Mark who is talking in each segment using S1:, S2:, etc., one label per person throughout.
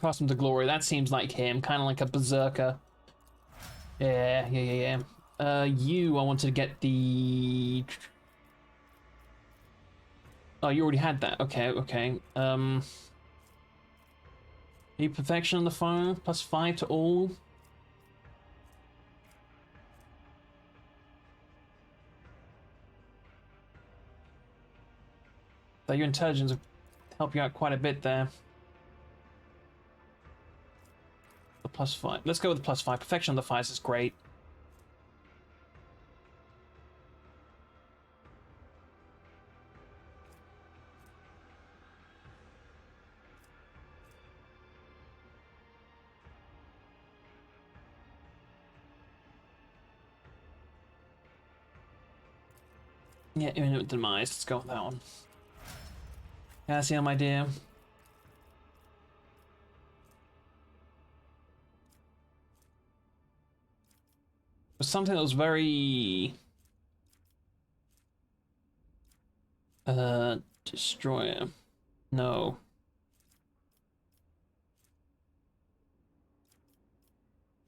S1: accustomed to glory. That seems like him, kind of like a berserker. Yeah. You, I wanted to get the... Oh, you already had that. Okay. Need perfection on the phone, +5 to all. Though your intelligence will help you out quite a bit there. The +5. Let's go with the +5. Perfection on the 5s is great. Yeah, imminent demise. Let's go with that one. Cassia, my dear. Was something that was very... Destroyer. No.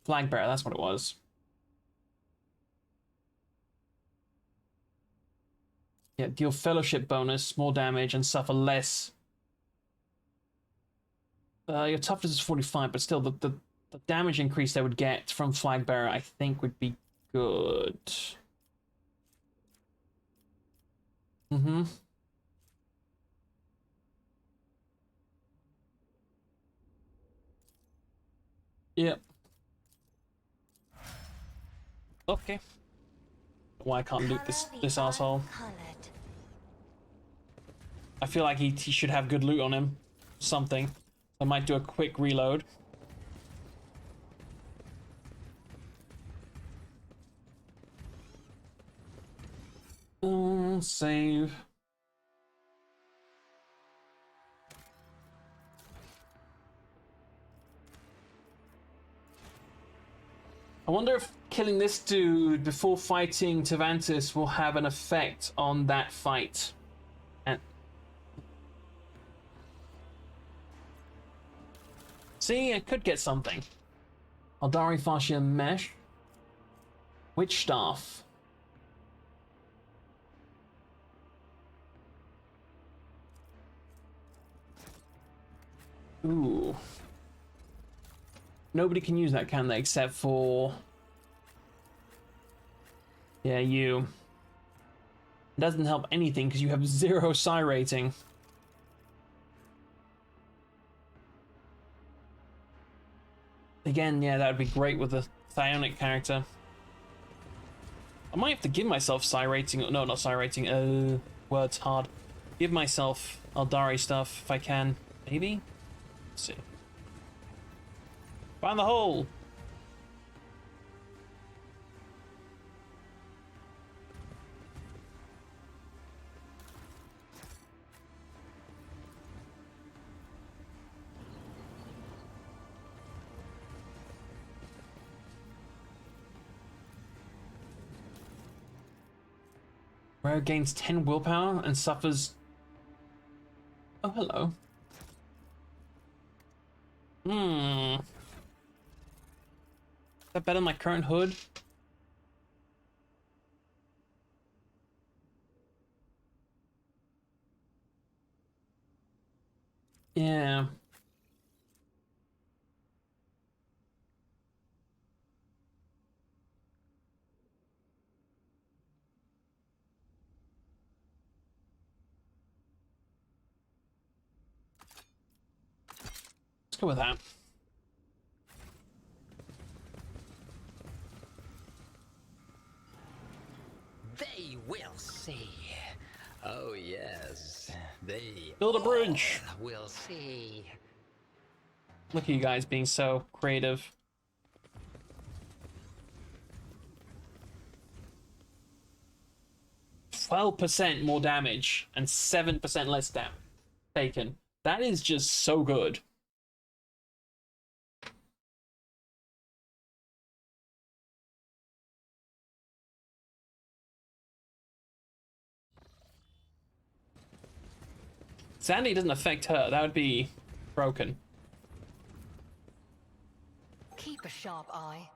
S1: Flag bearer, that's what it was. Yeah, deal fellowship bonus, more damage, and suffer less. Your toughness is 45, but still, the damage increase they would get from flag bearer, I think, would be good. Mm-hmm. Yep. Okay. Why can't loot this asshole? I feel like he should have good loot on him. Something. I might do a quick reload. Save. I wonder if killing this dude before fighting Tavantis will have an effect on that fight. And see, I could get something. Aldari Fascia Mesh. Witch Staff. Ooh. Nobody can use that, can they? Except for... Yeah, you. It doesn't help anything because you have 0 psi rating. Again, yeah, that would be great with a psionic character. I might have to give myself psi rating. No, not psi rating. Words hard. Give myself Aldari stuff if I can. Maybe? Let's see. Find the hole! Rare gains 10 willpower and suffers... Oh, hello. Is that better than my current hood? Yeah. Let's go with that.
S2: They will see. Oh yes, they
S1: Build a bridge.
S2: will see.
S1: Look at you guys being so creative. %more damage and 7% less damage taken. That is just so good. Sandy doesn't affect her. That would be broken.
S3: keep a sharp eye.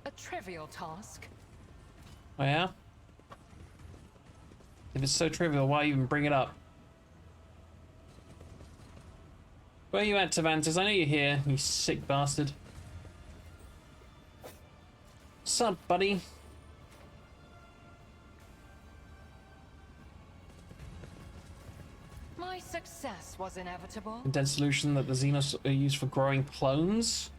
S3: A trivial task.
S1: Oh yeah? If it's so trivial, why even bring it up? Where are you at, Tavantis? I know you're here, you sick bastard. What's up, buddy?
S3: My success was inevitable.
S1: A dead solution that the Xenos are used for growing clones?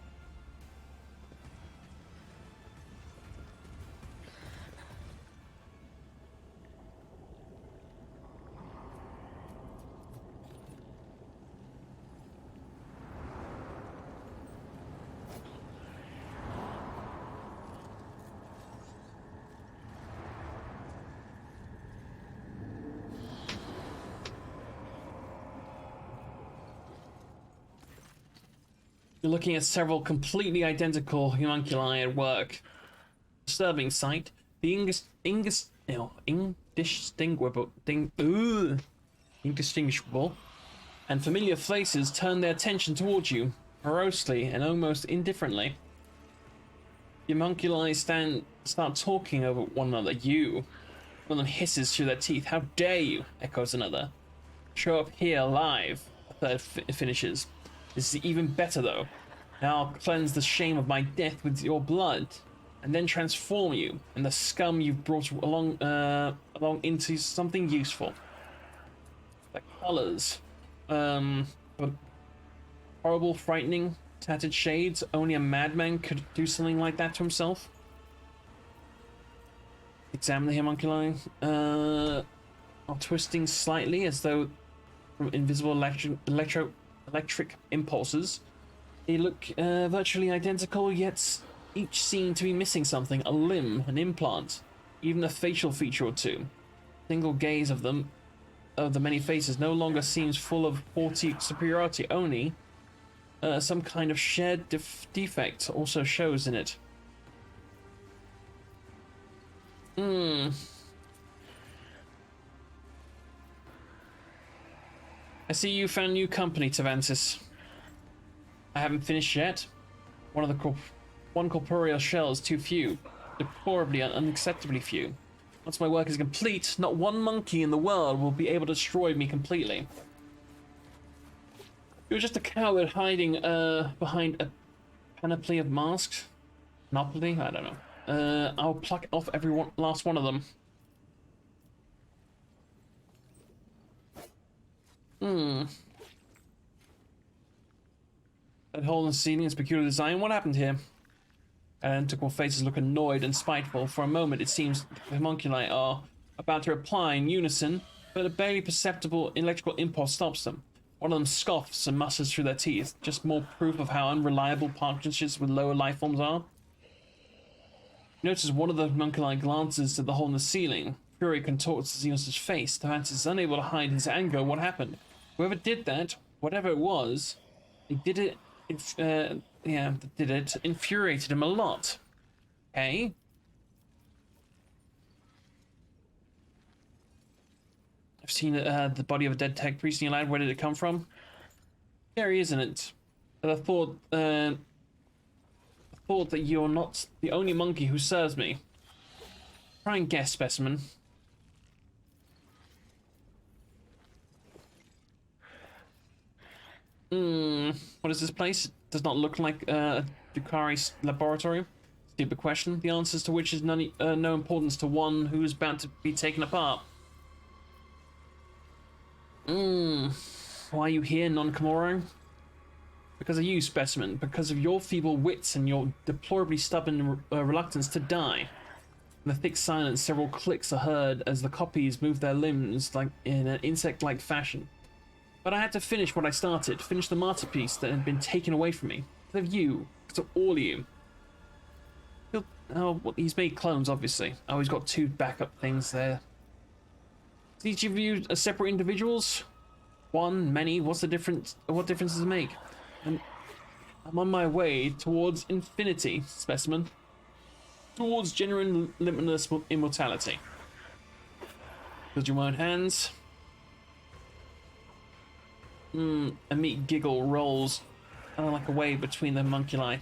S1: You're looking at several completely identical homunculi at work. Disturbing sight. The indistinguishable and familiar faces turn their attention towards you, morosely and almost indifferently. The homunculi start talking over one another. One of them hisses through their teeth. How dare you? Echoes another. Show up here alive. A third finishes. This is even better though. Now I'll cleanse the shame of my death with your blood, and then transform you and the scum you've brought along into something useful. The colors, but horrible, frightening, tattered shades. Only a madman could do something like that to himself. Examine the homunculi, are twisting slightly as though from invisible electric impulses. They look virtually identical, yet each seem to be missing something: a limb, an implant, even a facial feature or two. Single gaze of them, of the many faces, no longer seems full of haughty superiority. Only some kind of shared defect also shows in it. I see you found new company, Tavantis. I haven't finished yet. One corporeal shell is too few. Deplorably and unacceptably few. Once my work is complete, not one monkey in the world will be able to destroy me completely. You're just a coward hiding behind a panoply of masks. Monopoly? I don't know. I'll pluck off last one of them. That hole in the ceiling is peculiar design. What happened here? Identical faces look annoyed and spiteful. For a moment, it seems the homunculi are about to reply in unison, but a barely perceptible electrical impulse stops them. One of them scoffs and musters through their teeth. Just more proof of how unreliable partnerships with lower life forms are. You notice one of the homunculi glances to the hole in the ceiling. Fury contorts Xenos' face. Tavantis is unable to hide his anger. What happened? Whoever did that, whatever it was, they did it. Infuriated him a lot. Okay. I've seen the body of a dead tech priest in your land. Where did it come from? Scary, isn't it? But I thought that you're not the only monkey who serves me. Try and guess, specimen. What is this place? It does not look like Dukari's laboratory. Stupid question. The answers to which is no importance to one who is about to be taken apart. Why are you here, non-Komoro? Because of you, specimen. Because of your feeble wits and your deplorably stubborn reluctance to die. In the thick silence, several clicks are heard as the copies move their limbs like in an insect-like fashion. But I had to finish what I started, finish the masterpiece that had been taken away from me. Because of you, because of all of you. Well, he's made clones, obviously. Oh, he's got two backup things there. Is each of you separate individuals? One, many, what's the difference? What difference does it make? And I'm on my way towards infinity, specimen. Towards genuine limitless immortality. Build your own hands. A meat giggle rolls like a wave between the homunculi.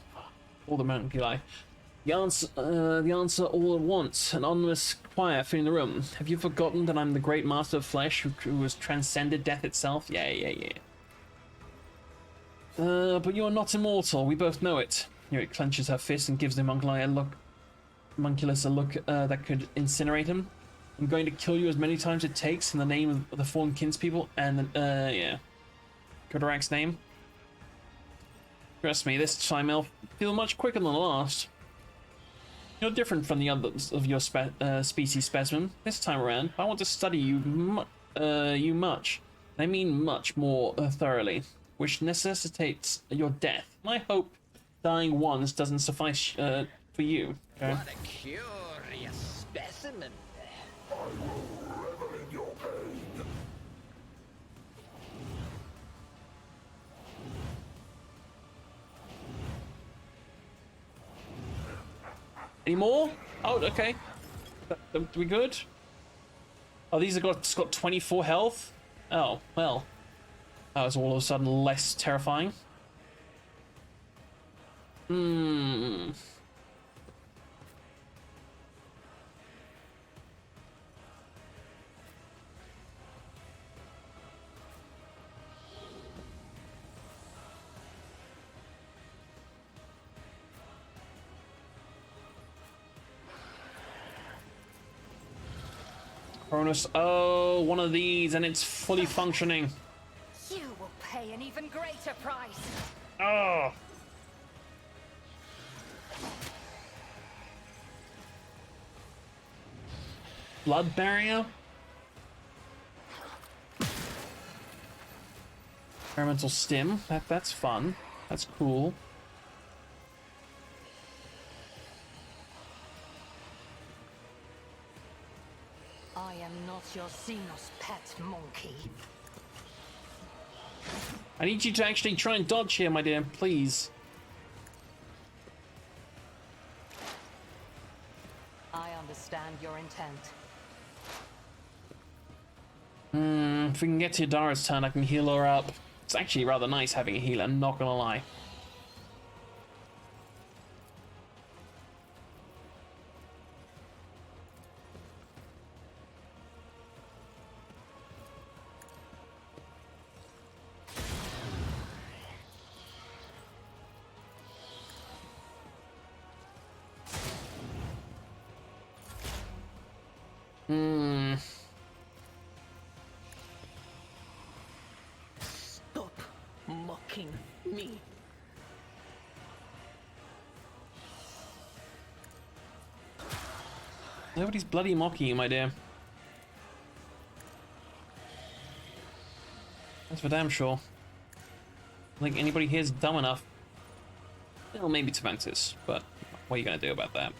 S1: All the homunculi. The answer all at once. An ominous quiet filling the room. Have you forgotten that I'm the great master of flesh who has transcended death itself? Yeah. But you're not immortal. We both know it. Here it clenches her fist and gives the homunculus a look that could incinerate him. I'm going to kill you as many times as it takes in the name of the fallen kinspeople and yeah. Kodarak's name. Trust me, this time I'll feel much quicker than the last. You're different from the others of your species, specimen. This time around, I want to study you much. I mean much more thoroughly, which necessitates your death. And I hope dying once doesn't suffice for you. Okay?
S2: What a curious specimen.
S1: Any more? Oh, okay. Are we good? Oh, these have got 24 health? Oh, well. That was all of a sudden less terrifying. Cronus, oh, one of these and it's fully functioning.
S3: You will pay an even greater price.
S1: Oh. Blood barrier? Experimental stim, that's fun. That's cool.
S3: I am not your Xenos pet monkey.
S1: I need you to actually try and dodge here, my dear, please.
S3: I understand your intent.
S1: If we can get to Yadara's turn, I can heal her up. It's actually rather nice having a healer, not gonna lie.
S3: Stop mocking me.
S1: Nobody's bloody mocking you, my dear. That's for damn sure. I think anybody here is dumb enough. Well, maybe Taventus, but what are you going to do about that?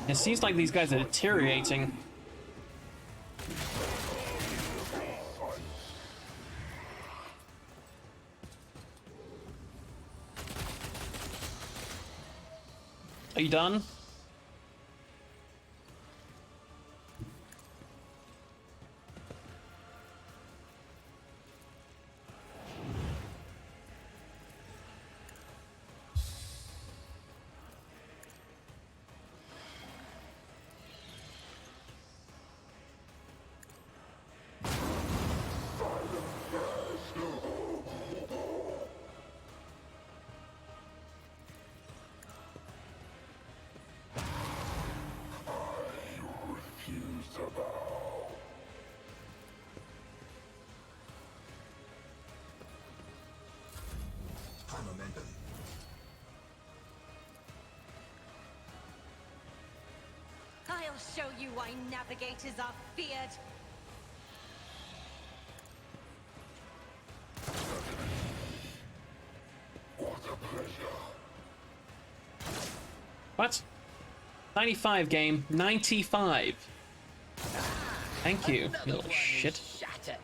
S1: It seems like these guys are deteriorating. Are you done?
S3: I'll show you why navigators are feared.
S1: What? 95 game. 95. Thank you,
S2: Another
S1: you little
S2: one
S1: shit.
S2: shattered.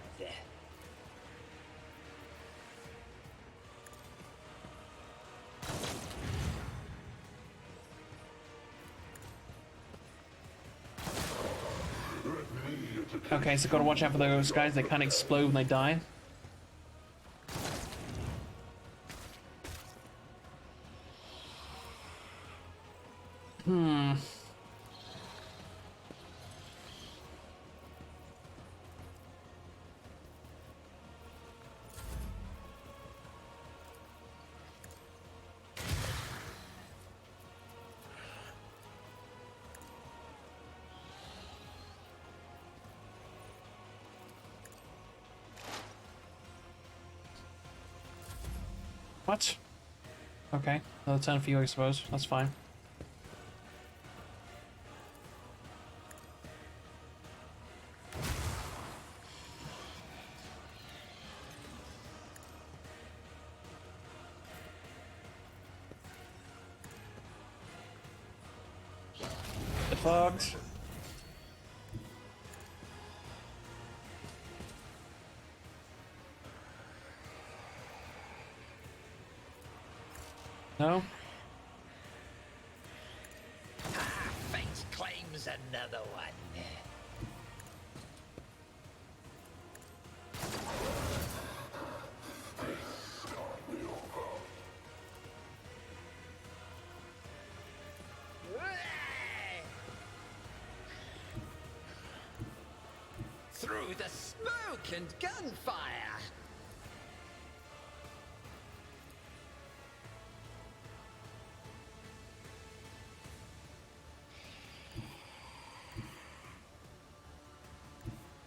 S1: Okay, so gotta watch out for those guys. They kind of explode when they die. What? Okay, another turn for you, I suppose. That's fine. The fucked. No?
S2: Fate claims another one. Through the smoke and gunfire.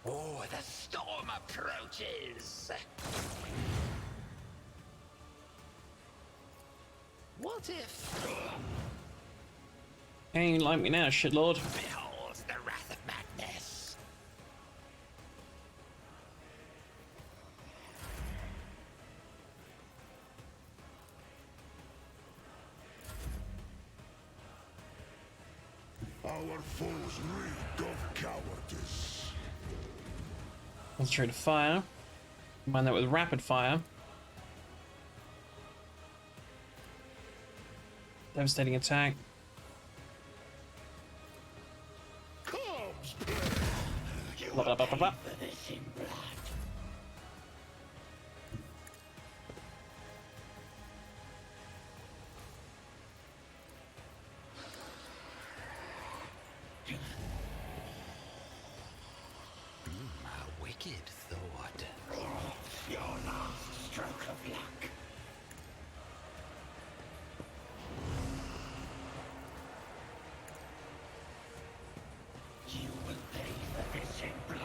S2: Oh, the storm approaches. What if
S1: Ain't like me now, shitlord.
S2: behold the wrath of madness?
S4: Our foes reek of cowardice.
S1: Concentrate fire. Combine that with rapid fire. Devastating attack.
S4: Corpse you
S1: Blah, blah, blah, blah, blah.
S4: for this in blood.
S2: A wicked thought.
S4: Your last stroke of luck. You will pay for this in blood.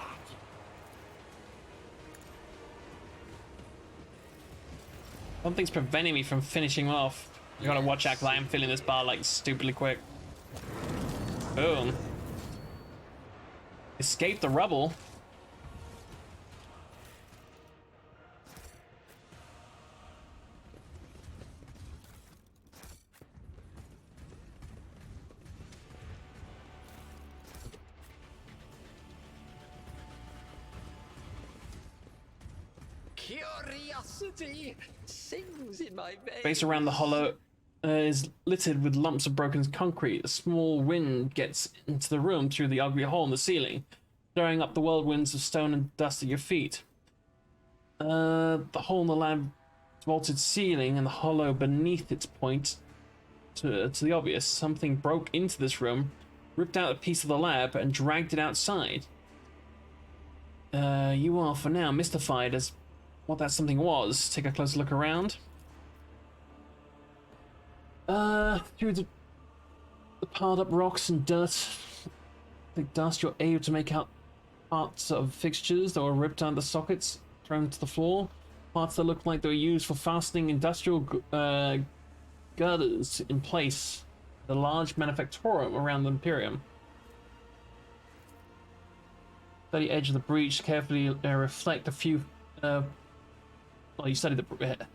S1: Something's preventing me from finishing off. You gotta watch out, 'cause I am filling this bar like stupidly quick. Boom. Escape the rubble.
S2: Curiosity sings in my veins.
S1: Base around the hollow is littered with lumps of broken concrete. A small wind gets into the room through the ugly hole in the ceiling, stirring up the whirlwinds of stone and dust at your feet. The hole in the lab's vaulted ceiling and the hollow beneath its point to the obvious. Something broke into this room, ripped out a piece of the lab, and dragged it outside. You are, for now, mystified as what that something was. Take a closer look around. Through the piled up rocks and dirt, thick dust, you're able to make out parts of fixtures that were ripped out of the sockets, thrown to the floor. Parts that look like they were used for fastening industrial girders in place. The large manufactorum around the Imperium. Study edge of the breach, carefully reflect a few. Well, you study the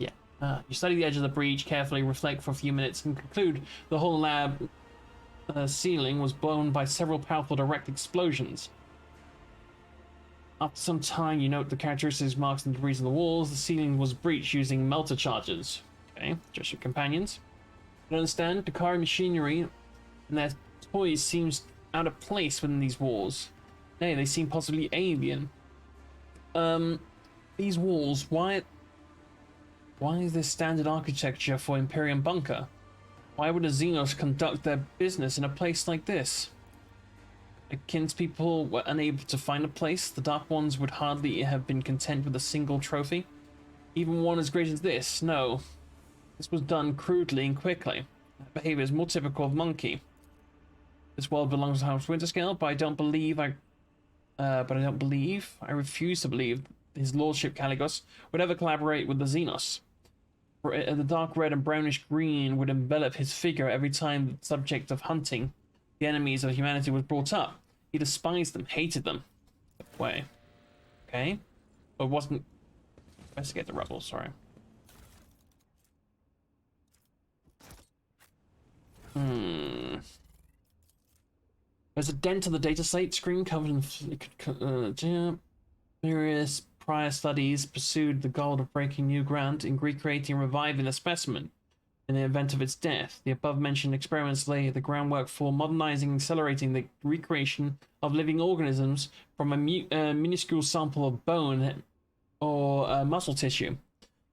S1: you study the edge of the breach, carefully reflect for a few minutes, and conclude the whole lab ceiling was blown by several powerful direct explosions. After some time, you note the characteristics, marks, and debris on the walls. The ceiling was breached using melter charges. Okay, just your companions. You understand? Dakari machinery and their toys seems out of place within these walls. Nay, they seem possibly alien. These walls, why is this standard architecture for Imperium bunker? Why would the Xenos conduct their business in a place like this? The kinspeople were unable to find a place. The Dark Ones would hardly have been content with a single trophy. Even one as great as this. No. This was done crudely and quickly. That behavior is more typical of Monkey. This world belongs to House Winterscale, but I refuse to believe his lordship Caligos would ever collaborate with the Xenos. The dark red and brownish green would envelop his figure every time the subject of hunting the enemies of humanity was brought up. He despised them, hated them. Way. Okay. But wasn't... Investigate the rubble, sorry. There's a dent on the data slate screen covered in various prior studies pursued the goal of breaking new ground in recreating and reviving a specimen in the event of its death. The above-mentioned experiments lay the groundwork for modernizing and accelerating the recreation of living organisms from a minuscule sample of bone or muscle tissue.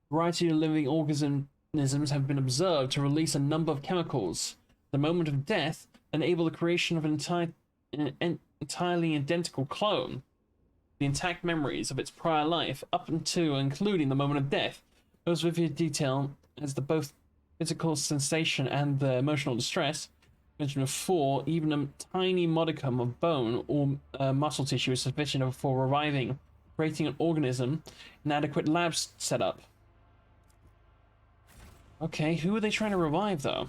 S1: A variety of living organisms have been observed to release a number of chemicals. The moment of death enable the creation of an entirely identical clone. The intact memories of its prior life, up until and including the moment of death, those vivid detail as the both physical sensation and the emotional distress mentioned before. Even a tiny modicum of bone or muscle tissue is sufficient for reviving, creating an organism in adequate lab setup. Okay, who are they trying to revive though?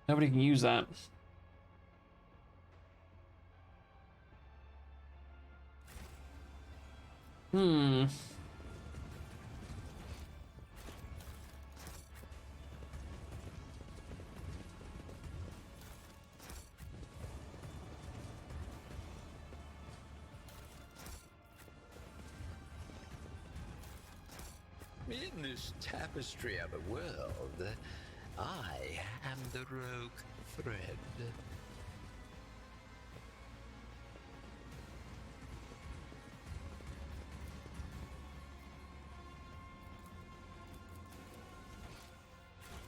S1: Nobody can use that.
S2: In this tapestry of a world, I am the rogue thread.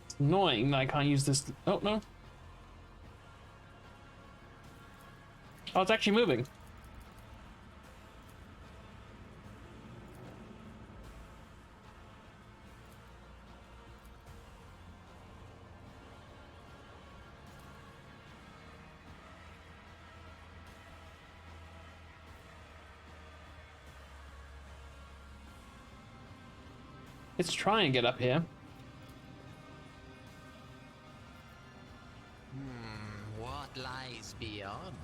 S1: It's annoying that I can't use this. Oh, no. Oh, it's actually moving. It's trying to get up here.
S2: What lies beyond?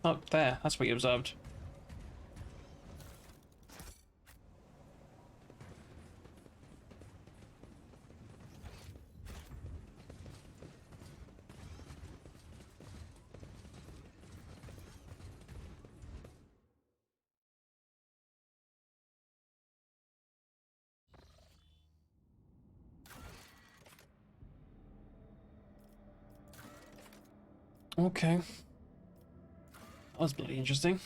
S1: Oh, there. That's what you observed. Okay. That was bloody interesting.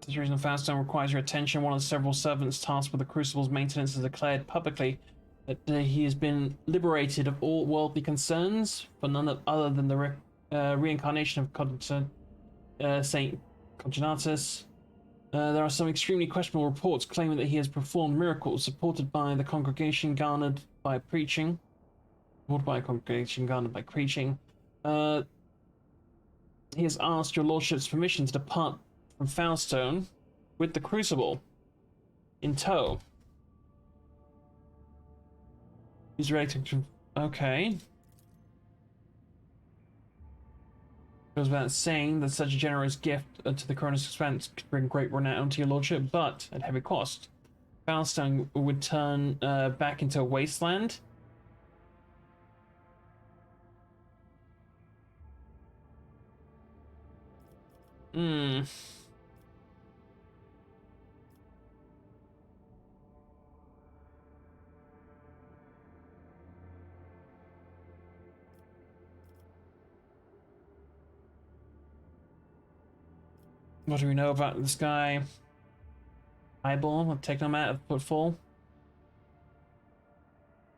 S1: This reason Fairstone requires your attention. One of the several servants tasked with the Crucible's maintenance has declared publicly that he has been liberated of all worldly concerns, for none other than the reincarnation of Saint Cognatus. There are some extremely questionable reports claiming that he has performed miracles supported by the congregation garnered by preaching. Supported by a congregation garnered by preaching. He has asked your lordship's permission to depart from Foulstone with the crucible in tow. He's ready to... Okay. Goes without saying that such a generous gift to the Cronus Expanse could bring great renown to your lordship, but at heavy cost. Foulstone would turn back into a wasteland. Hmm. What do we know about this guy? Eyeball, a Technomat of Footfall.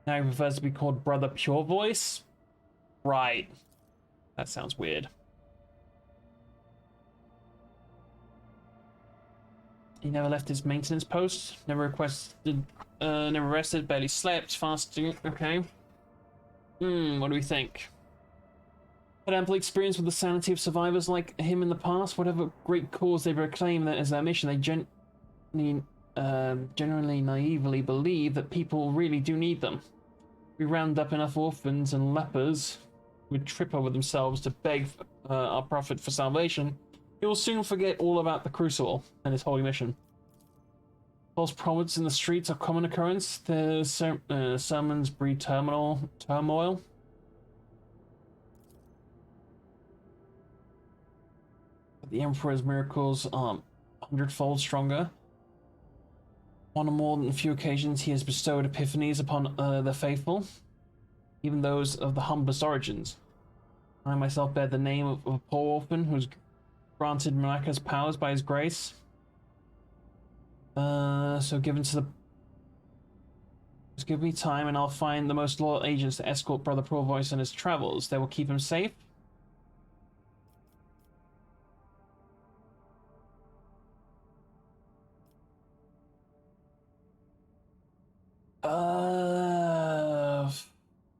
S1: Now he prefers to be called Brother Pure Voice? Right. That sounds weird. He never left his maintenance post, never rested, barely slept, fasting. Okay. What do we think? Had ample experience with the sanity of survivors like him in the past. Whatever great cause they proclaim that as their mission, they generally naively believe that people really do need them. We round up enough orphans and lepers who would trip over themselves to beg our prophet for salvation. He will soon forget all about the Crucible and his holy mission. False prophets in the streets are common occurrence. Their sermons breed turmoil. But the Emperor's miracles are 100-fold stronger. On more than a few occasions, he has bestowed epiphanies upon the faithful, even those of the humblest origins. I myself bear the name of a poor orphan who was granted miraculous powers by his grace. So just give me time and I'll find the most loyal agents to escort Brother Pure Voice on his travels. They will keep him safe.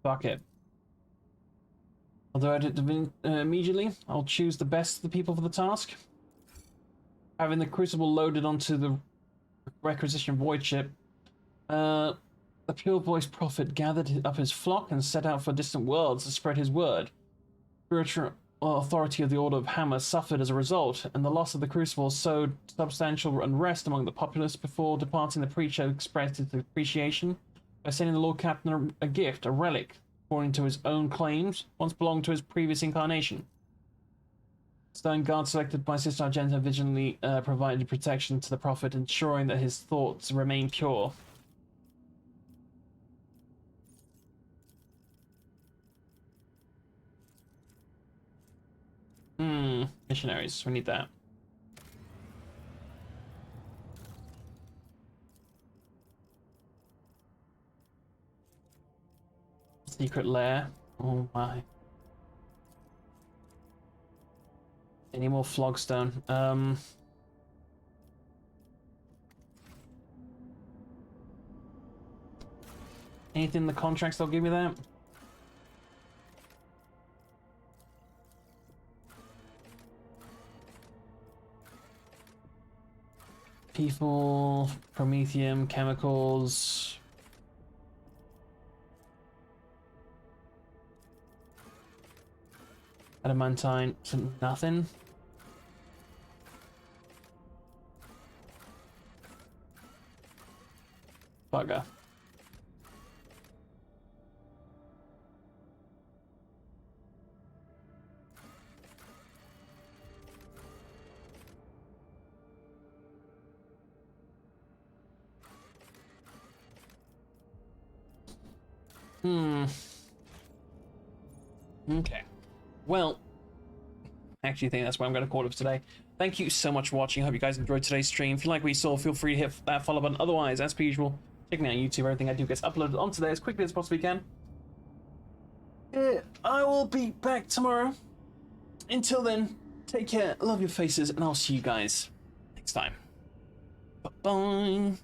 S1: Fuck it. Although I did immediately, I'll choose the best of the people for the task. Having the Crucible loaded onto the requisition void ship, the Pure Voice Prophet gathered up his flock and set out for distant worlds to spread his word. Spiritual authority of the Order of Hammer suffered as a result, and the loss of the Crucible sowed substantial unrest among the populace. Before departing, the preacher expressed his appreciation by sending the Lord Captain a gift, a relic, according to his own claims, once belonged to his previous incarnation. Stone Guard selected by Sister Argenta vigilantly provided protection to the Prophet, ensuring that his thoughts remain pure. Missionaries, we need that. Secret lair. Oh my. Any more flogstone? Anything in the contracts they'll give me that? People, promethium, chemicals. Adamantine, nothing. Bugger. Okay. Well, I actually think that's where I'm going to call it for today. Thank you so much for watching. I hope you guys enjoyed today's stream. If you like what you saw, feel free to hit that follow button. Otherwise, as per usual, check me out on YouTube. Everything I do gets uploaded onto there as quickly as possibly can. I will be back tomorrow until then, take care, love your faces, and I'll see you guys next time. Bye-bye.